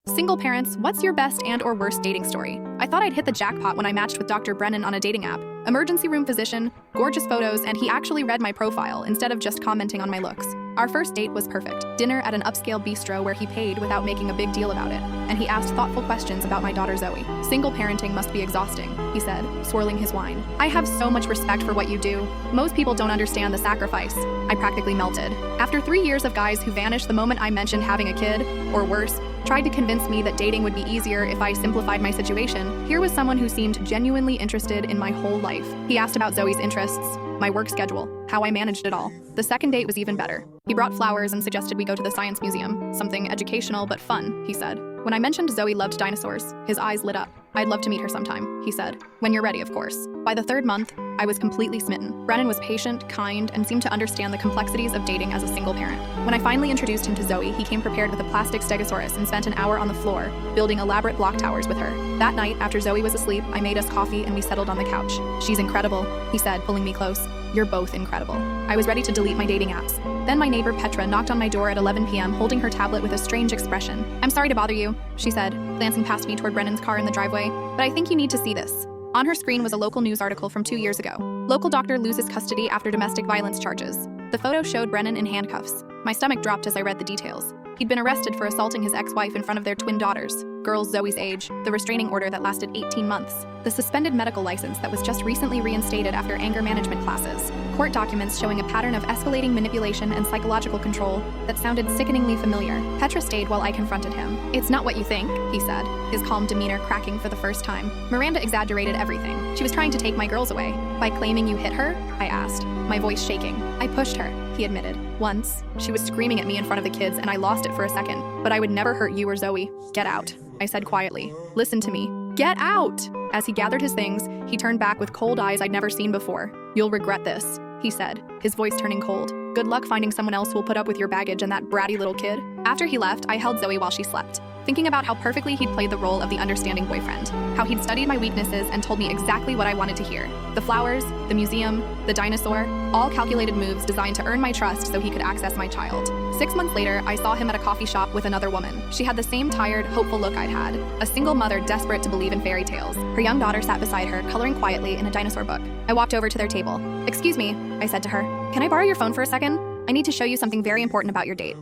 Single parents, what's your best and/or worst dating story? I thought I'd hit the jackpot when I matched with Dr. Brennan on a dating app. Emergency room physician, gorgeous photos, and he actually read my profile instead of just commenting on my looks. Our first date was perfect. Dinner at an upscale bistro where he paid without making a big deal about it, and he asked thoughtful questions about my daughter Zoe. Single parenting must be exhausting, he said, swirling his wine. I have so much respect for what you do. Most people don't understand the sacrifice. I practically melted. After 3 years of guys who vanished the moment I mentioned having a kid, or worse, tried to convince me that dating would be easier if I simplified my situation, here was someone who seemed genuinely interested in my whole life. He asked about Zoe's interests, my work schedule, how I managed it all. The second date was even better. He brought flowers and suggested we go to the science museum. Something educational but fun, he said. When I mentioned Zoe loved dinosaurs, his eyes lit up. I'd love to meet her sometime, he said. When you're ready, of course. By the third month, I was completely smitten. Brennan was patient, kind, and seemed to understand the complexities of dating as a single parent. When I finally introduced him to Zoe, he came prepared with a plastic stegosaurus and spent an hour on the floor, building elaborate block towers with her. That night, after Zoe was asleep, I made us coffee and we settled on the couch. She's incredible, he said, pulling me close. You're both incredible. I was ready to delete my dating apps. Then my neighbor Petra knocked on my door at 11 p.m. holding her tablet with a strange expression. I'm sorry to bother you, she said, glancing past me toward Brennan's car in the driveway, but I think you need to see this. On her screen was a local news article from 2 years ago. Local doctor loses custody after domestic violence charges. The photo showed Brennan in handcuffs. My stomach dropped as I read the details. He'd been arrested for assaulting his ex-wife in front of their twin daughters, girls Zoe's age, the restraining order that lasted 18 months, the suspended medical license that was just recently reinstated after anger management classes, court documents showing a pattern of escalating manipulation and psychological control that sounded sickeningly familiar. Petra stayed while I confronted him. It's not what you think, he said, his calm demeanor cracking for the first time. Miranda exaggerated everything. She was trying to take my girls away. By claiming you hit her? I asked, my voice shaking. I pushed her, he admitted. Once, she was screaming at me in front of the kids and I lost it for a second. But I would never hurt you or Zoe. Get out, I said quietly. Listen to me. Get out! As he gathered his things, he turned back with cold eyes I'd never seen before. You'll regret this, he said, his voice turning cold. Good luck finding someone else who will put up with your baggage and that bratty little kid. After he left, I held Zoe while she slept, thinking about how perfectly he'd played the role of the understanding boyfriend, how he'd studied my weaknesses and told me exactly what I wanted to hear. The flowers, the museum, the dinosaur, all calculated moves designed to earn my trust so he could access my child. 6 months later, I saw him at a coffee shop with another woman. She had the same tired, hopeful look I'd had, a single mother desperate to believe in fairy tales. Her young daughter sat beside her, coloring quietly in a dinosaur book. I walked over to their table. Excuse me, I said to her. Can I borrow your phone for a second? I need to show you something very important about your date.